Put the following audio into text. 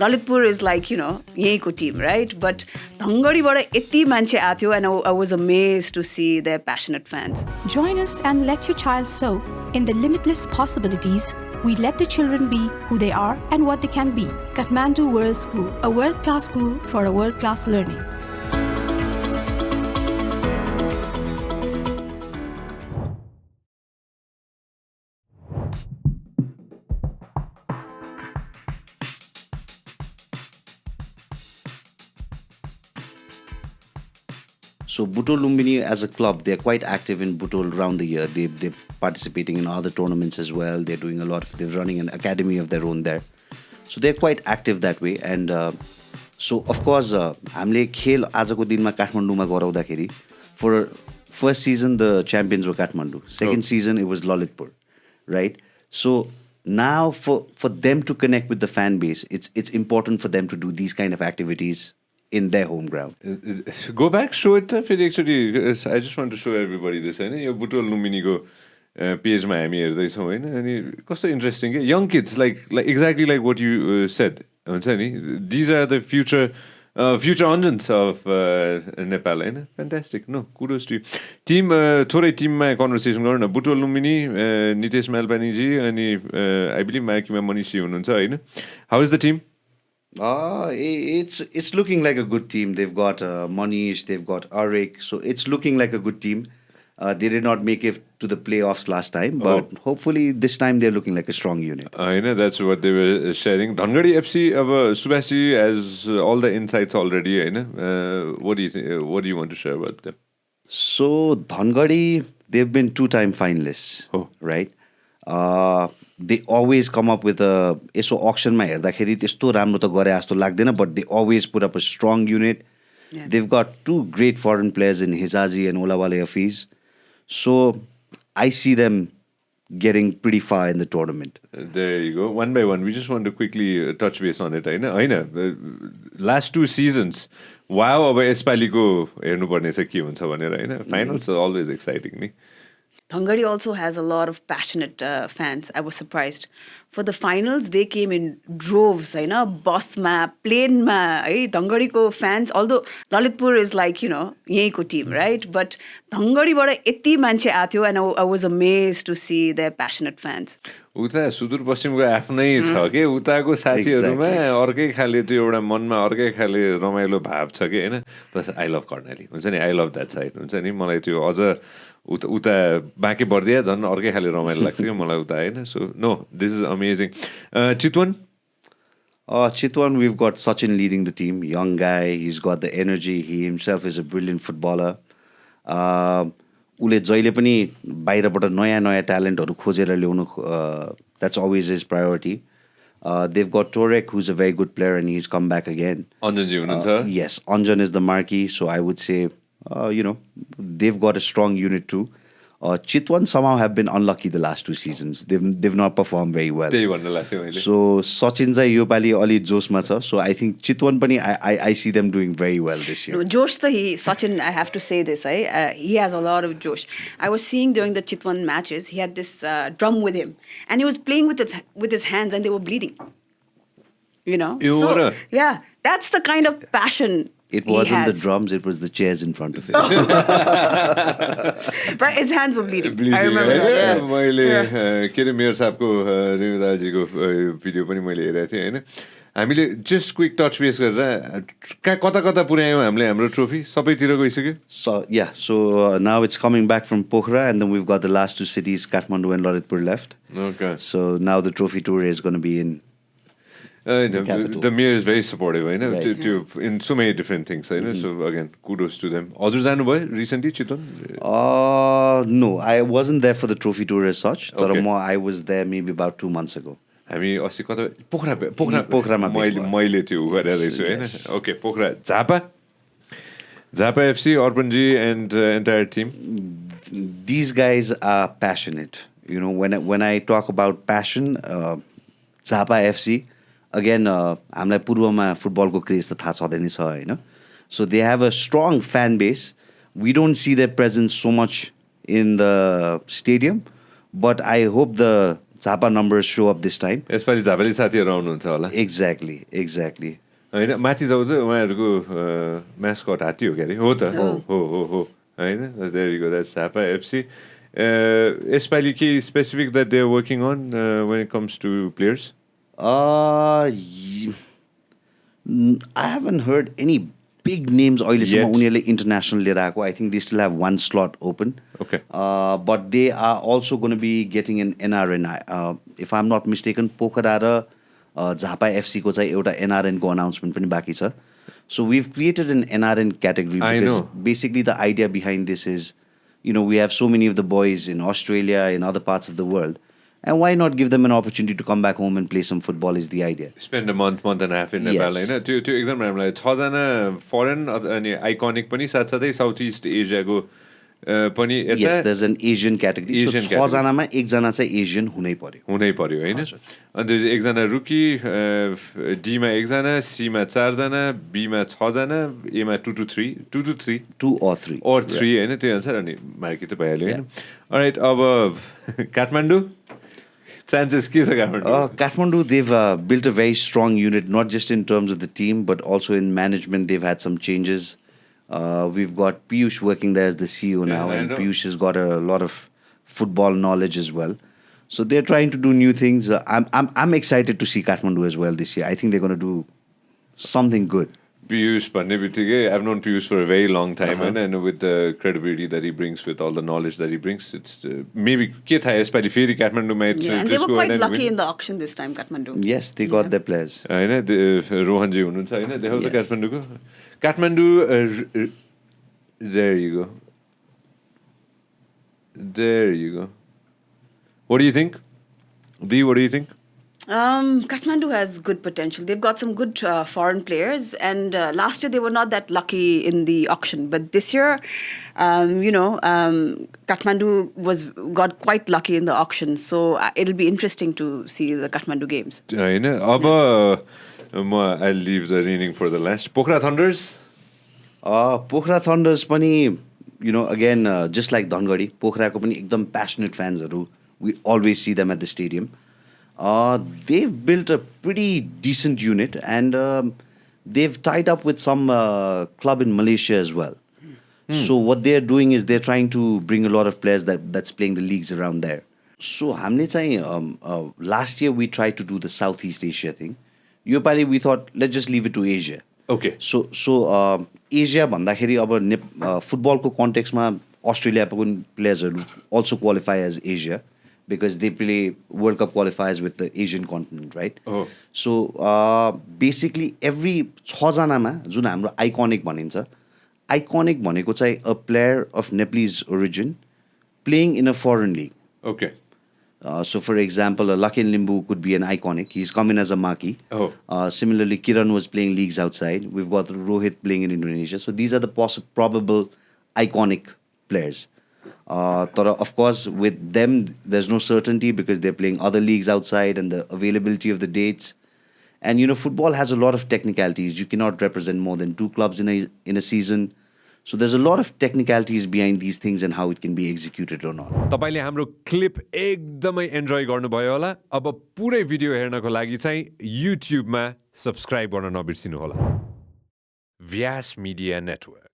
Lalitpur is like, yehiko team, right? But Dhangadi bada yati manche aatyo, and I was amazed to see their passionate fans. Join us and let your child soar in the limitless possibilities. We let the children be who they are and what they can be. Kathmandu World School, a world-class school for a world-class learning. So Butol Lumbini as a club, they're quite active in Butol around the year. They're participating in other tournaments as well. They're doing they're running an academy of their own there. So they're quite active that way. And so of course, हामीले खेल आजको दिनमा काठमाडौँमा गराउँदाखेरि for first season the champions were Kathmandu. Second season it was Lalitpur, right? So now for them to connect with the fan base, it's important for them to do these kind of activities in their home ground. Go back, show it. Actually, I just want to show everybody this. Yo Butol Lumbini ko page ma हामी हेर्दैछौँ हैन अनि कस्तो interesting के young kids like exactly like what you said हुन्छ नि these are the future engines of Nepal Hahn fantastic. No, kudos to you. Team थोरै टिममा conversation गरौँ न. बुटोल लुम्बिनी नितेश मालपानी जी अनि I believe मायाकीमा मनिषी हुनुहुन्छ हैन. How is the team? It's looking like a good team. They've got Manish, they've got Arik, so it's looking like a good team. They did not make it to the playoffs last time, but hopefully this time they're looking like a strong unit. I know that's what they were sharing. Dhangadi FC, Subhashi has all the insights already. What do you want to share about them? So Dhangadi, they've been 2-time finalists, right? They always come up with यसो auctionमा हेर्दाखेरि त्यस्तो राम्रो त गरे जस्तो लाग्दैन, but they always put up a strong unit. Yeah. They've got 2 great foreign players in Hijazi and Olawale Hafiz. So I see them getting pretty far in the tournament. There you go. One by one, we just want to quickly touch base on it. Last 2 seasons, wow, अब यसपालिको हेर्नुपर्ने चाहिँ के हुन्छ भनेर हैन. Finals are always exciting नि. Dhangadi also has a lot of passionate fans. I was surprised. For the finals, they came in droves, bus ma, plane ma. Dhangadi ko fans, although Lalitpur is like, yehiko team, right? But Dhangadi bada yati manche aatyo, and I was amazed to see their passionate fans. उता सुदूरपश्चिमको आफ्नै छ के उताको साथीहरुमा अर्कै खाले त्यो एउटा मनमा अर्कै खाले रमाइलो भाव छ के हैन. प्लस आई लभ कर्णाली हुन्छ नि. आई लभ द्याट साइड हुन्छ नि. मलाई त्यो अझ उता बाँके बर्दिया झन् अर्कै खाले रमाइलो लाग्छ कि मलाई उता हैन. So no, this is amazing. Chitwan? Chitwan, we've got Sachin leading the team. Young guy, he's got the energy. He himself is a brilliant footballer. उसले जहिले पनि बाहिरबाट नयाँ ट्यालेन्टहरू खोजेर ल्याउनु, that's always his priority. They've got Torek, who's a very good player, and he's come back again. Anjan ji hununcha? Yes, Anjan is the marquee, so I would say, they've got a strong unit too. Chitwan somehow have been unlucky the last 2 seasons. They've not performed very well. So Sachin zai yo pali ali josh ma cha. So I think Chitwan pani I see them doing very well this year. No, Josh Sachin, I have to say this, he has a lot of Josh. I was seeing during the Chitwan matches, he had this drum with him, and he was playing with his hands, and they were bleeding. So yeah, that's the kind of passion. It wasn't the drums, it was the chairs in front of him. But his hands were bleeding. I remember that. मैले के रे mayor साहबको रेणुदाजीको video पनि मैले हेरेको थिएँ हैन. हामीले just quick touch base गरेर कता पुर्यायौँ हामीले हाम्रो ट्रोफी सबैतिर गइसक्यो. So now it's coming back from Pokhara, and then we've got the last 2 cities, Kathmandu and Lalitpur left. Okay. So now the trophy tour is going to be in the mayor is very supportive, in so many different things. So again, kudos to them. हजुर जानुभयो recently Chitwan? No, I wasn't there for the trophy tour as such. Okay. I was there maybe about 2 months ago. हामी अस्ति कता पोखरामा मैले त्यो गरेर छु हैन. Okay, Pokhara. Zappa FC, Orpanji and entire team. These guys are passionate. When I talk about passion, Zappa FC, again, हामीलाई पूर्वमा फुटबलको क्रेज त थाहा छँदै नै छ हैन. So they have a strong fan base. We don't see their presence so much in the stadium, but I hope the Zapa numbers show up this time. यसपालि झापाली साथीहरू आउनुहुन्छ होला Exactly. होइन माथि जाउँ त उहाँहरूको म्यास्कट हात्ती हो क्या अरे हो त हो होइन there you go that's Jhapa FC यसपालि के specific that they are working on when it comes to players I haven't heard any big names अहिलेसम्म Yet. उनीहरूले international लिएर आएको. I think they still have one slot open. Okay. But they are also going to be getting an NRN. If I'm not mistaken, Pokhara raw Jhapa FC को चाहिँ एउटा NRN को announcement पनि बाँकी छ. So we've created an NRN category I because know. basically the idea behind this is, we have so many of the boys in Australia, in other parts of the world. And why not give them an opportunity to come back home and play some football is the idea. Spend a month and a half in Nepal Yes. होइन त्यो एकदम राम्रो लाग्यो 6 जना foreign अनि iconic पनि साथसाथै south east एसियाको पनि Yes, यता there's an Asian category. Asian so 6 जनामा एकजना चाहिँ Asian हुनै पर्यो. हुनै पर्यो होइन अनि त्यो एकजना रुकी डीमा एकजना सीमा 4 जना बीमा 6 जना एमा 2 to 3 2 or 3. or 3 होइन त्यो अनुसार अनि मार्की त भइहाल्यो होइन अलराइट अब काठमाडौँ चान्सेस के छ Kathmandu Kathmandu, they've built a very strong unit, not just in terms of the team, but also in management. They've had some changes. We've got Piyush working there as the CEO now, I and know. Piyush has got a lot of football knowledge as well. So they're trying to do new things. I'm excited to see Kathmandu as well this year. I think they're going to do something good. Piyush भन्ने बित्तिकै I've known Piyush for a very long time होइन and with the credibility that he brings with all the knowledge that he brings it's maybe के थाहा यसपालि फेरि काठमाडौँमा Yeah, and they were quite lucky in the auction this time, Kathmandu. Yes, they got their players. होइन रोहनजी हुनुहुन्छ होइन देखाउ त काठमाडौँको Kathmandu there you go what do you think Dee, what do you think Kathmandu has good potential. They've got some good foreign players, and last year they were not that lucky in the auction. But this year, Kathmandu got quite lucky in the auction. So it'll be interesting to see the Kathmandu games. होइन अब म I'll leave the reigning for the last Pokhara Thunders Pokhara Thunders पनि again just like Dhangadi, पोखराको पनि एकदम passionate fansहरू. We always see them at the stadium. They've built a pretty decent unit, and they've tied up with some club in Malaysia as well. So what they're doing is they're trying to bring a lot of players that's playing the leagues around there. So हामीले चाहिँ last year we tried to do the Southeast Asia thing. Yo Pali we thought let's just leave it to Asia. okay So Asia भन्दाखेरि अब फुटबलको कन्टेक्स्टमा अस्ट्रेलियाको प्लेयर्सहरू also qualify as Asia because they play World Cup qualifiers with the Asian continent, right? Oh. So basically every 6 जनामा जुन हाम्रो iconic भनिन्छ iconic भनेको चाहिँ a player of Nepalese origin playing in a foreign league. okay So for example, Lakin Limbu could be an iconic. He's come in as a marquee. Oh. Similarly, Kiran was playing leagues outside. We've got Rohit playing in Indonesia. So these are the probable iconic players. Of course, with them, there's no certainty because they're playing other leagues outside and the availability of the dates. And, you know, football has a lot of technicalities. You cannot represent more than 2 clubs in a season. So there's a lot of technicalities behind these things and how it can be executed or not. तपाईले हाम्रो clip एकदमै enjoy गर्नुभयो होला अब पुरै video हेर्नको लागि चाहिँ युट्युबमा सब्स्क्राइब गर्न नबिर्सिनु होला व्यास मिडिया नेटवर्क